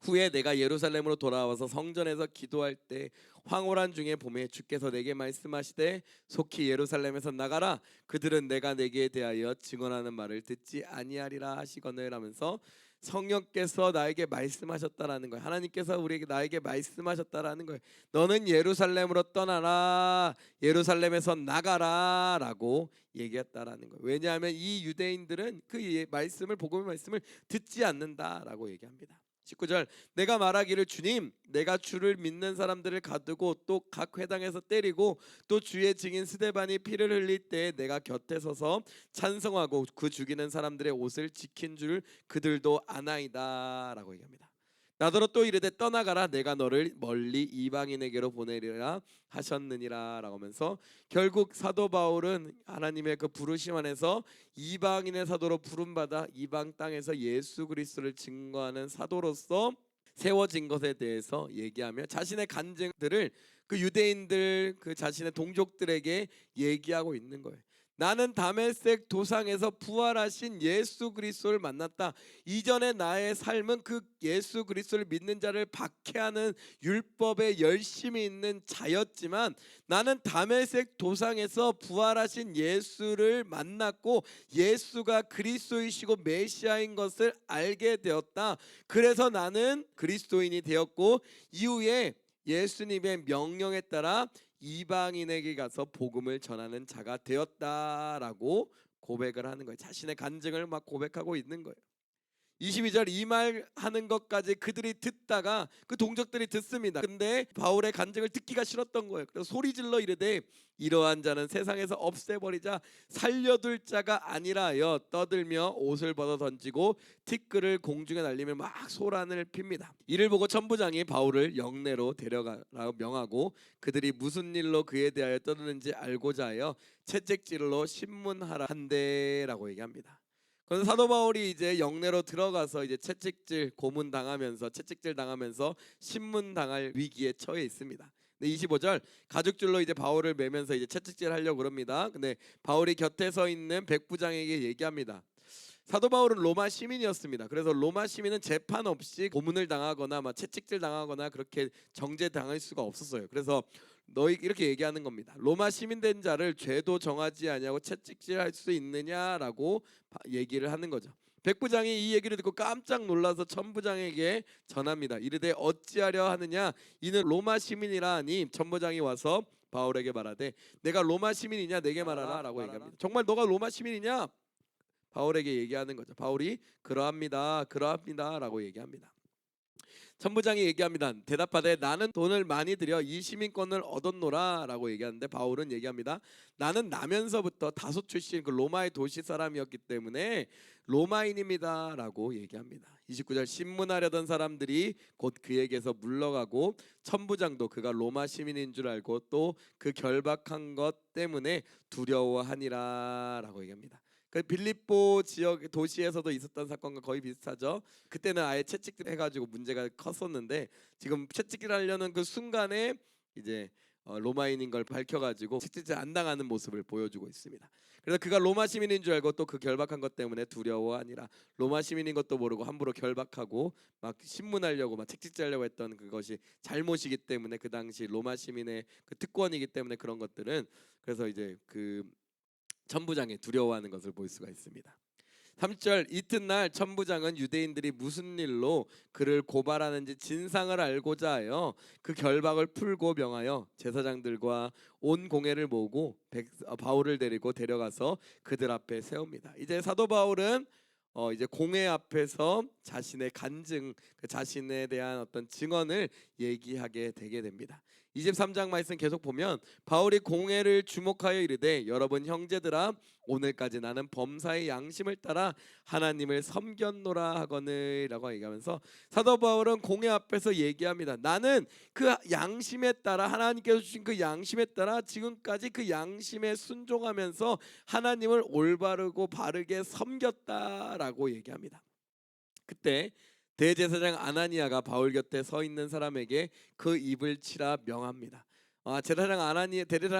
후에 내가 예루살렘으로 돌아와서 성전에서 기도할 때 황홀한 중에 봄에 주께서 내게 말씀하시되 속히 예루살렘에서 나가라. 그들은 내가 내게 대하여 증언하는 말을 듣지 아니하리라 하시거늘 하면서, 성령께서 나에게 말씀하셨다라는 거예요. 하나님께서 우리에게 나에게 말씀하셨다라는 거예요. 너는 예루살렘으로 떠나라, 예루살렘에서 나가라라고 얘기했다라는 거예요. 왜냐하면 이 유대인들은 그 말씀을, 복음의 말씀을 듣지 않는다라고 얘기합니다. 19절 내가 말하기를 주님 내가 주를 믿는 사람들을 가두고 또 각 회당에서 때리고 또 주의 증인 스데반이 피를 흘릴 때 내가 곁에 서서 찬성하고 그 죽이는 사람들의 옷을 지킨 줄 그들도 아나이다 라고 얘기합니다. 나더러 또 이르되 떠나가라 내가 너를 멀리 이방인에게로 보내리라 하셨느니라 라고 하면서, 결국 사도 바울은 하나님의 그 부르심 안에서 이방인의 사도로 부름받아 이방 땅에서 예수 그리스도를 증거하는 사도로서 세워진 것에 대해서 얘기하며 자신의 간증들을 그 유대인들 그 자신의 동족들에게 얘기하고 있는 거예요. 나는 다메섹 도상에서 부활하신 예수 그리스도를 만났다. 이전에 나의 삶은 그 예수 그리스도를 믿는 자를 박해하는 율법에 열심히 있는 자였지만 나는 다메섹 도상에서 부활하신 예수를 만났고 예수가 그리스도이시고 메시아인 것을 알게 되었다. 그래서 나는 그리스도인이 되었고 이후에 예수님의 명령에 따라 이방인에게 가서 복음을 전하는 자가 되었다라고 고백을 하는 거예요. 자신의 간증을 막 고백하고 있는 거예요. 22절 이 말 하는 것까지 그들이 듣다가 그 동족들이 듣습니다. 근데 바울의 간증을 듣기가 싫었던 거예요. 그래서 소리질러 이르되 이러한 자는 세상에서 없애버리자 살려둘 자가 아니라 하여 떠들며 옷을 벗어 던지고 티끌을 공중에 날리며 막 소란을 핍니다. 이를 보고 천부장이 바울을 영내로 데려가라고 명하고 그들이 무슨 일로 그에 대하여 떠드는지 알고자 하여 채찍질로 신문하라 한대라고 얘기합니다. 그래서 사도 바울이 이제 영내로 들어가서 이제 채찍질 당하면서 신문 당할 위기에 처해 있습니다. 근데 25절 가죽줄로 이제 바울을 매면서 이제 채찍질 하려고 그럽니다. 근데 바울이 곁에 서 있는 백부장에게 얘기합니다. 사도 바울은 로마 시민이었습니다. 그래서 로마 시민은 재판 없이 고문을 당하거나 막 채찍질 당하거나 그렇게 정죄당할 수가 없었어요. 그래서 너희 이렇게 얘기하는 겁니다. 로마 시민 된 자를 죄도 정하지 아니하고 채찍질할 수 있느냐라고 얘기를 하는 거죠. 백부장이 이 얘기를 듣고 깜짝 놀라서 천부장에게 전합니다. 이르되 어찌하려 하느냐 이는 로마 시민이라 하니 천부장이 와서 바울에게 말하되 내가 로마 시민이냐 내게 말하라라고 얘기합니다. 정말 너가 로마 시민이냐? 바울에게 얘기하는 거죠. 바울이 그러합니다라고 얘기합니다. 천부장이 얘기합니다. 대답하되 나는 돈을 많이 들여 이 시민권을 얻었노라라고 얘기하는데 바울은 얘기합니다. 나는 나면서부터 다소 출신 그 로마의 도시 사람이었기 때문에 로마인입니다라고 얘기합니다. 29절 신문하려던 사람들이 곧 그에게서 물러가고 천부장도 그가 로마 시민인 줄 알고 또 그 결박한 것 때문에 두려워하니라라고 얘기합니다. 그 빌립보 지역 도시에서도 있었던 사건과 거의 비슷하죠. 그때는 아예 채찍질 해가지고 문제가 컸었는데 지금 채찍질 하려는 그 순간에 이제 로마인인 걸 밝혀가지고 채찍질 안 당하는 모습을 보여주고 있습니다. 그래서 그가 로마 시민인 줄 알고 또 그 결박한 것 때문에 두려워하니라. 로마 시민인 것도 모르고 함부로 결박하고 막 신문하려고 막 채찍질하려고 했던 그것이 잘못이기 때문에 그 당시 로마 시민의 그 특권이기 때문에 그런 것들은 그래서 이제 그 천부장이 두려워하는 것을 볼 수가 있습니다. 3절 이튿날 천부장은 유대인들이 무슨 일로 그를 고발하는지 진상을 알고자 하여 그 결박을 풀고 명하여 제사장들과 온 공회를 모으고 바울을 데리고 데려가서 그들 앞에 세웁니다. 이제 사도 바울은 이제 공회 앞에서 자신의 간증, 자신에 대한 어떤 증언을 얘기하게 되게 됩니다. 23장 말씀 계속 보면 바울이 공회를 주목하여 이르되 여러분 형제들아 오늘까지 나는 범사의 양심을 따라 하나님을 섬겼노라 하거늘라고 얘기하면서 사도 바울은 공회 앞에서 얘기합니다. 나는 그 양심에 따라 하나님께서 주신 그 양심에 따라 지금까지 그 양심에 순종하면서 하나님을 올바르고 바르게 섬겼다라고 얘기합니다. 그때 대제사장 아나니아가 바울 곁에 서 있는 사람에게 그 입을 치라 명합니다. 대제사장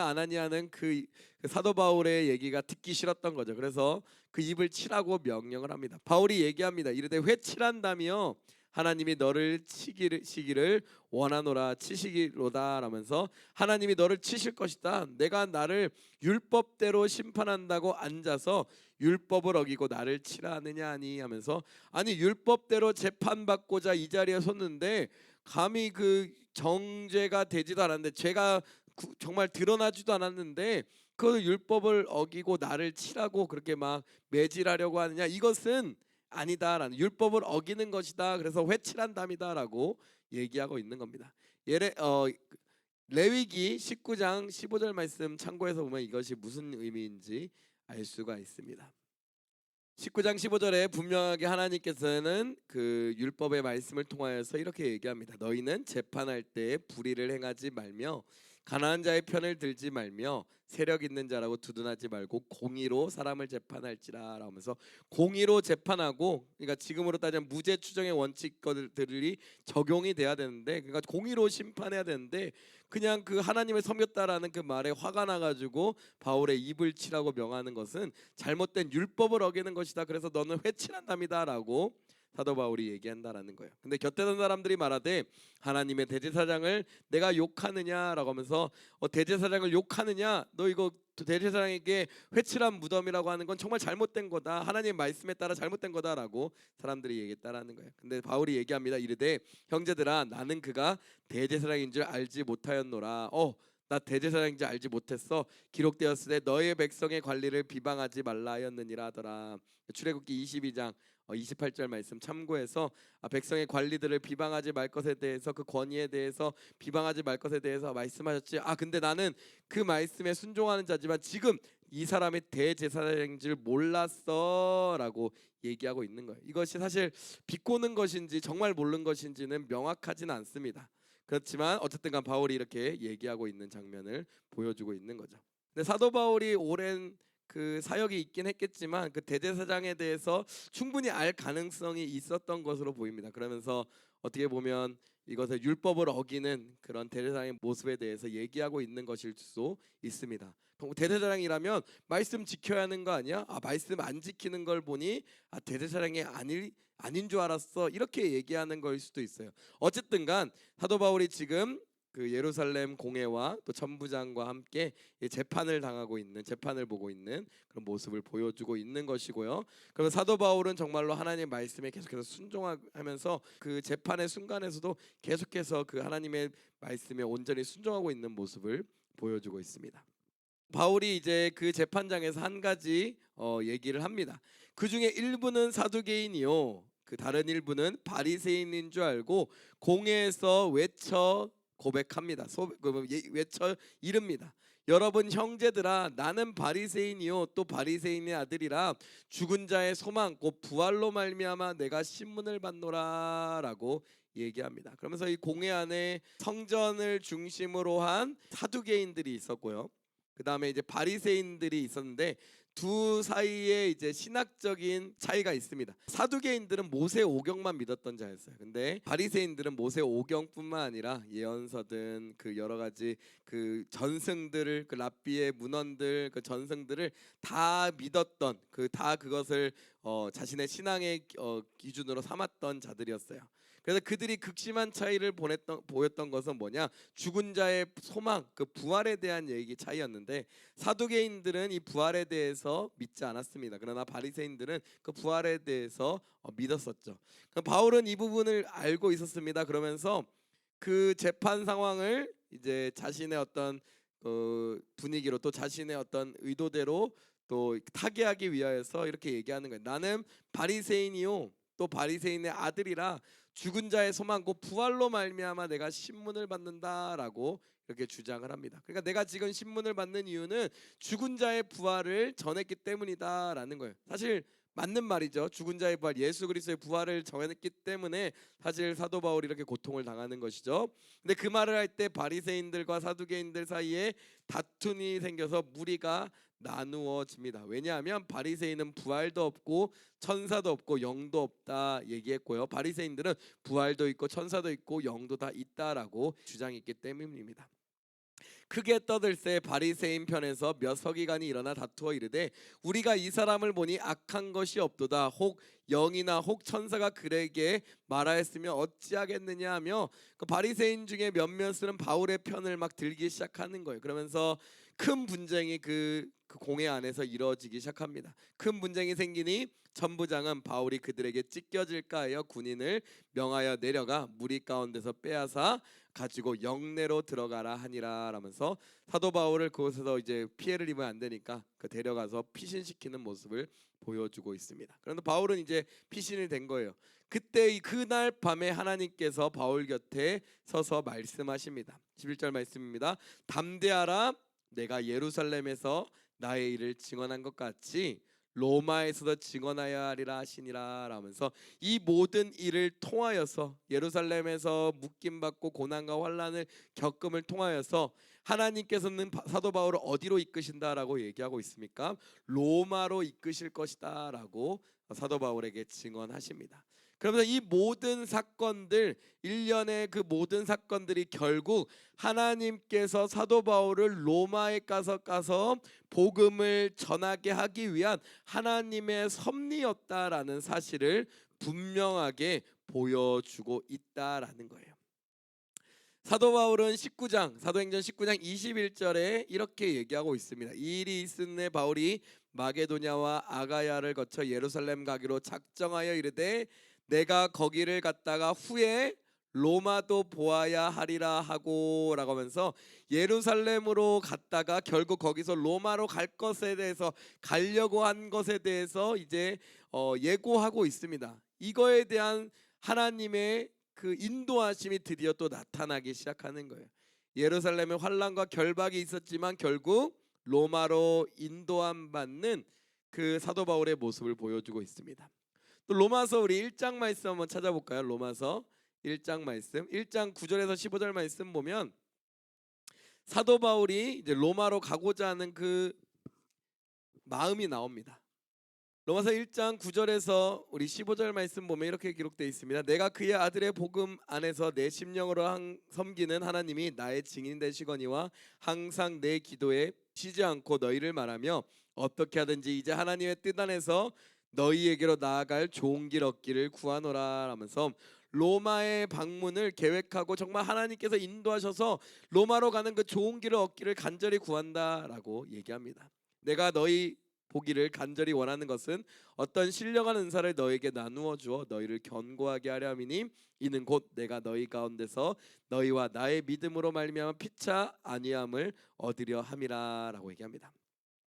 아나니아는 그 사도 바울의 얘기가 듣기 싫었던 거죠. 그래서 그 입을 치라고 명령을 합니다. 바울이 얘기합니다. 이르되 회칠한다며 하나님이 너를 치기를 원하노라 치시기로다 라면서 하나님이 너를 치실 것이다. 내가 나를 율법대로 심판한다고 앉아서 율법을 어기고 나를 치라 하느냐 하니 하면서 아니 율법대로 재판받고자 이 자리에 섰는데 감히 그 정죄가 되지도 않았는데 죄가 정말 드러나지도 않았는데 그 율법을 어기고 나를 치라고 그렇게 막 매질하려고 하느냐 이것은 아니다라는 율법을 어기는 것이다. 그래서 회칠한담이다라고 얘기하고 있는 겁니다. 레위기 19장 15절 말씀 참고해서 보면 이것이 무슨 의미인지 알 수가 있습니다. 19장 15절에 분명하게 하나님께서는 그 율법의 말씀을 통하여서 이렇게 얘기합니다. 너희는 재판할 때 불의를 행하지 말며 가난한 자의 편을 들지 말며 세력 있는 자라고 두둔하지 말고 공의로 사람을 재판할지라 라면서 공의로 재판하고 그러니까 지금으로 따지면 무죄 추정의 원칙들이 적용이 돼야 되는데 그러니까 공의로 심판해야 되는데 그냥 그 하나님을 섬겼다라는 그 말에 화가 나가지고 바울의 입을 치라고 명하는 것은 잘못된 율법을 어기는 것이다. 그래서 너는 회칠한답니다라고 사도 바울이 얘기한다라는 거예요. 근데 곁에 선 사람들이 말하되 하나님의 대제사장을 내가 욕하느냐라고 하면서 대제사장을 욕하느냐 너 이거 대제사장에게 회칠한 무덤이라고 하는 건 정말 잘못된 거다. 하나님의 말씀에 따라 잘못된 거다라고 사람들이 얘기했다라는 거예요. 근데 바울이 얘기합니다. 이르되 형제들아 나는 그가 대제사장인 줄 알지 못하였노라. 나 대제사장인 줄 알지 못했어. 기록되었을 때 너의 백성의 관리를 비방하지 말라 하였느니라 하더라. 출애굽기 22장 28절 말씀 참고해서 백성의 관리들을 비방하지 말 것에 대해서 그 권위에 대해서 비방하지 말 것에 대해서 말씀하셨지. 근데 나는 그 말씀에 순종하는 자지만 지금 이 사람이 대제사장인 줄 몰랐어라고 얘기하고 있는 거예요. 이것이 사실 비꼬는 것인지 정말 모르는 것인지는 명확하지는 않습니다. 그렇지만 어쨌든 간 바울이 이렇게 얘기하고 있는 장면을 보여주고 있는 거죠. 근데 사도 바울이 오랜 그 사역이 있긴 했겠지만 그 대제사장에 대해서 충분히 알 가능성이 있었던 것으로 보입니다. 그러면서 어떻게 보면 이것을 율법을 어기는 그런 대제사장의 모습에 대해서 얘기하고 있는 것일 수 있습니다. 대제사장이라면 말씀 지켜야 하는 거 아니야? 아, 말씀 안 지키는 걸 보니 아, 대제사장이 아닌 줄 알았어. 이렇게 얘기하는 걸 수도 있어요. 어쨌든간 사도 바울이 지금 그 예루살렘 공회와 또 천부장과 함께 재판을 당하고 있는, 재판을 보고 있는 그런 모습을 보여주고 있는 것이고요. 그러면 사도 바울은 정말로 하나님의 말씀에 계속해서 순종하면서 그 재판의 순간에서도 계속해서 그 하나님의 말씀에 온전히 순종하고 있는 모습을 보여주고 있습니다. 바울이 이제 그 재판장에서 한 가지 얘기를 합니다. 그 중에 일부는 사두개인이요, 그 다른 일부는 바리새인인 줄 알고 공회에서 외쳐 고백합니다. 외쳐 이릅니다. 여러분 형제들아, 나는 바리새인이요 또 바리새인의 아들이라 죽은 자의 소망 곧 부활로 말미암아 내가 신문을 받노라라고 얘기합니다. 그러면서 이 공회 안에 성전을 중심으로 한 사두개인들이 있었고요. 그 다음에 이제 바리새인들이 있었는데 두 사이에 이제 신학적인 차이가 있습니다. 사두개인들은 모세 오경만 믿었던 자였어요. 근데 바리새인들은 모세 오경뿐만 아니라 예언서든 그 여러 가지 그 전승들을, 그 랍비의 문헌들, 그 전승들을 다 믿었던, 그 다 그것을 자신의 신앙의 기준으로 삼았던 자들이었어요. 그래서 그들이 극심한 차이를 보였던 것은 뭐냐? 죽은 자의 소망, 그 부활에 대한 얘기 차이였는데 사두개인들은 이 부활에 대해서 믿지 않았습니다. 그러나 바리새인들은 그 부활에 대해서 믿었었죠. 바울은 이 부분을 알고 있었습니다. 그러면서 그 재판 상황을 이제 자신의 어떤 분위기로, 또 자신의 어떤 의도대로 또 타개하기 위하여서 이렇게 얘기하는 거예요. 나는 바리새인이요 또 바리새인의 아들이라 죽은 자의 소망 곧 부활로 말미암아 내가 신문을 받는다라고 이렇게 주장을 합니다. 그러니까 내가 지금 신문을 받는 이유는 죽은 자의 부활을 전했기 때문이다라는 거예요. 사실 맞는 말이죠. 죽은 자의 부활, 예수 그리스도의 부활을 전했기 때문에 사실 사도 바울이 이렇게 고통을 당하는 것이죠. 근데 그 말을 할 때 바리새인들과 사두개인들 사이에 다툼이 생겨서 무리가 나누어집니다. 왜냐하면 바리새인은 부활도 없고 천사도 없고 영도 없다 얘기했고요. 바리새인들은 부활도 있고 천사도 있고 영도 다 있다라고 주장했기 때문입니다. 크게 떠들새 바리새인 편에서 몇 서기관이 일어나 다투어 이르되 우리가 이 사람을 보니 악한 것이 없도다. 혹 영이나 혹 천사가 그에게 말하였으면 어찌하겠느냐 하며 그 바리새인 중에 몇몇은 바울의 편을 막 들기 시작하는 거예요. 그러면서 큰 분쟁이 그 공회 안에서 이루어지기 시작합니다. 큰 분쟁이 생기니 천부장은 바울이 그들에게 찢겨질까 하여 군인을 명하여 내려가 무리 가운데서 빼앗아 가지고 영내로 들어가라 하니라 라면서 사도 바울을 그곳에서 이제 피해를 입으면 안 되니까 그 데려가서 피신시키는 모습을 보여주고 있습니다. 그런데 바울은 이제 피신이 된 거예요. 그때 그날 밤에 하나님께서 바울 곁에 서서 말씀하십니다. 11절 말씀입니다. 담대하라, 내가 예루살렘에서 나의 일을 증언한 것 같이 로마에서도 증언하여야 하리라 하시니라 라면서 이 모든 일을 통하여서 예루살렘에서 묶임받고 고난과 환난을 겪음을 통하여서 하나님께서는 사도 바울을 어디로 이끄신다라고 얘기하고 있습니까? 로마로 이끄실 것이다 라고 사도 바울에게 증언하십니다. 그러면서 이 모든 사건들, 일련의 그 모든 사건들이 결국 하나님께서 사도 바울을 로마에 가서 복음을 전하게 하기 위한 하나님의 섭리였다라는 사실을 분명하게 보여주고 있다라는 거예요. 사도 바울은 사도행전 19장 21절에 이렇게 얘기하고 있습니다. 이 일이 있은 바울이 마게도냐와 아가야를 거쳐 예루살렘 가기로 작정하여 이르되 내가 거기를 갔다가 후에 로마도 보아야 하리라 하고 라고 하면서 예루살렘으로 갔다가 결국 거기서 로마로 갈 것에 대해서, 가려고 한 것에 대해서 이제 예고하고 있습니다. 이거에 대한 하나님의 그 인도하심이 드디어 또 나타나기 시작하는 거예요. 예루살렘에 환난과 결박이 있었지만 결국 로마로 인도함 받는 그 사도 바울의 모습을 보여주고 있습니다. 또 로마서 우리 1장 말씀 한번 찾아볼까요? 로마서 1장 말씀, 1장 9절에서 15절 말씀 보면 사도 바울이 이제 로마로 가고자 하는 그 마음이 나옵니다. 로마서 1장 9절에서 우리 15절 말씀 보면 이렇게 기록되어 있습니다. 내가 그의 아들의 복음 안에서 내 심령으로 섬기는 하나님이 나의 증인 되시거니와 항상 내 기도에 쉬지 않고 너희를 말하며 어떻게 하든지 이제 하나님의 뜻 안에서 너희에게로 나아갈 좋은 길 얻기를 구하노라 하면서 로마의 방문을 계획하고 정말 하나님께서 인도하셔서 로마로 가는 그 좋은 길을 얻기를 간절히 구한다라고 얘기합니다. 내가 너희 보기를 간절히 원하는 것은 어떤 신령한 은사를 너에게 나누어 주어 너희를 견고하게 하려 함이니 이는 곧 내가 너희 가운데서 너희와 나의 믿음으로 말미암아 피차 아니함을 얻으려 함이라라고 얘기합니다.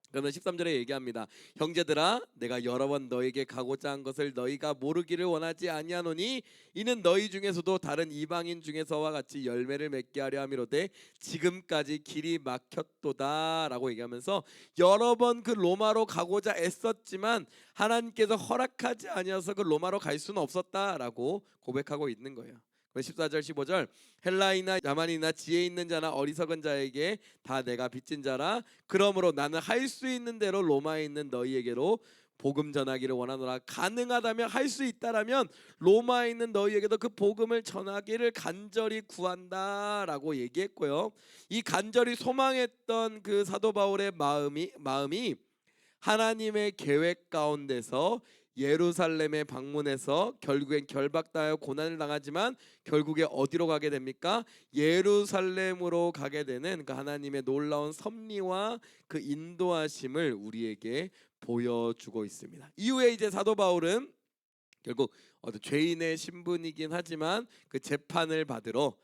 그러면 13절에 얘기합니다. 형제들아 내가 여러 번 너에게 가고자 한 것을 너희가 모르기를 원하지 아니하노니 이는 너희 중에서도 다른 이방인 중에서와 같이 열매를 맺게 하려 함이로되 지금까지 길이 막혔도다라고 얘기하면서 여러 번 그 로마로 가고자 애썼지만 하나님께서 허락하지 아니어서 그 로마로 갈 수는 없었다라고 고백하고 있는 거예요. 14절 15절 헬라이나 야만이나 지혜 있는 자나 어리석은 자에게 다 내가 빚진 자라 그러므로 나는 할 수 있는 대로 로마에 있는 너희에게로 복음 전하기를 원하노라. 가능하다면 할 수 있다라면 로마에 있는 너희에게도 그 복음을 전하기를 간절히 구한다라고 얘기했고요. 이 간절히 소망했던 그 사도 바울의 마음이 하나님의 계획 가운데서 예루살렘에 방문해서 결국엔 결박당하여 고난을 당하지만 결국에 어디로 가게 됩니까? 예루살렘으로 가게 되는 그 하나님의 놀라운 섭리와 그 인도하심을 우리에게 보여주고 있습니다. 이후에 이제 사도 바울은 결국 죄인의 신분이긴 하지만 그 재판을 받으러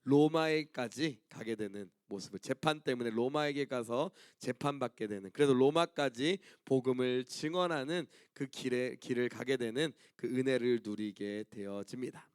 로마에까지 가게 되는 모습을, 재판 때문에 로마에게 가서 재판받게 되는, 그래서 로마까지 복음을 증언하는 그 길을 가게 되는 그 은혜를 누리게 되어집니다.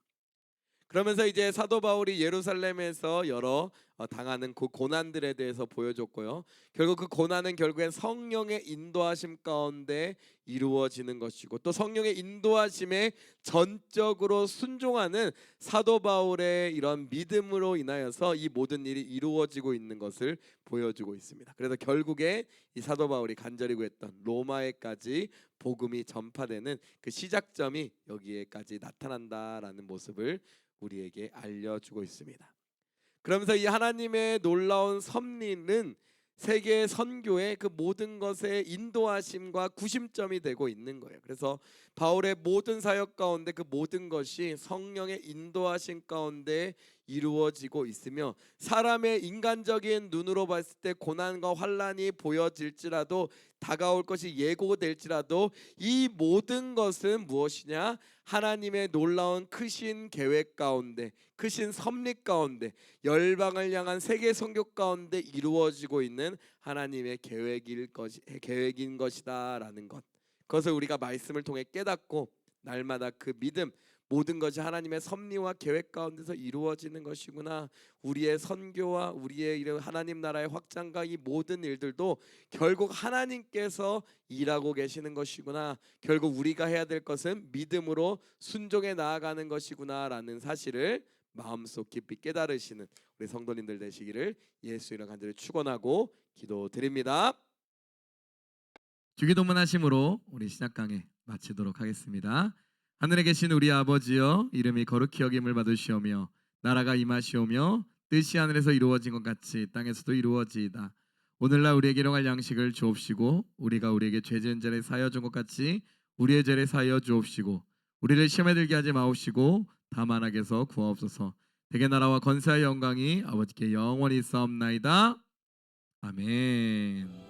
그러면서 이제 사도 바울이 예루살렘에서 여러 당하는 그 고난들에 대해서 보여줬고요. 결국 그 고난은 결국엔 성령의 인도하심 가운데 이루어지는 것이고 또 성령의 인도하심에 전적으로 순종하는 사도 바울의 이런 믿음으로 인하여서 이 모든 일이 이루어지고 있는 것을 보여주고 있습니다. 그래서 결국에 이 사도 바울이 간절히 구했던 로마에까지 복음이 전파되는 그 시작점이 여기에까지 나타난다라는 모습을 우리에게 알려주고 있습니다. 그러면서 이 하나님의 놀라운 섭리는 세계 선교의 그 모든 것의 인도하심과 구심점이 되고 있는 거예요. 그래서 바울의 모든 사역 가운데 그 모든 것이 성령의 인도하심 가운데 이루어지고 있으며 사람의 인간적인 눈으로 봤을 때 고난과 환난이 보여질지라도 다가올 것이 예고될지라도 이 모든 것은 무엇이냐? 하나님의 놀라운 크신 계획 가운데, 크신 섭리 가운데, 열방을 향한 세계 선교 가운데 이루어지고 있는 하나님의 계획인 것이다라는 것. 그것을 우리가 말씀을 통해 깨닫고 날마다 그 믿음, 모든 것이 하나님의 섭리와 계획 가운데서 이루어지는 것이구나. 우리의 선교와 우리의 이런 하나님 나라의 확장과 이 모든 일들도 결국 하나님께서 일하고 계시는 것이구나. 결국 우리가 해야 될 것은 믿음으로 순종해 나아가는 것이구나라는 사실을 마음속 깊이 깨달으시는 우리 성도님들 되시기를 예수 이름 간절히 축원하고 기도드립니다. 주기도문 하심으로 우리 시작 강해 마치도록 하겠습니다. 하늘에 계신 우리 아버지여, 이름이 거룩히 여김을 받으시오며 나라가 임하시오며 뜻이 하늘에서 이루어진 것 같이 땅에서도 이루어지이다. 오늘날 우리에게 일용할 양식을 주옵시고 우리가 우리에게 죄 지은 자를 사하여 준 것 같이 우리의 죄를 사하여 주옵시고 우리를 시험에 들게 하지 마옵시고 다만 악에서 구하옵소서. 대개 나라와 권세와 영광이 아버지께 영원히 있사옵나이다. 아멘.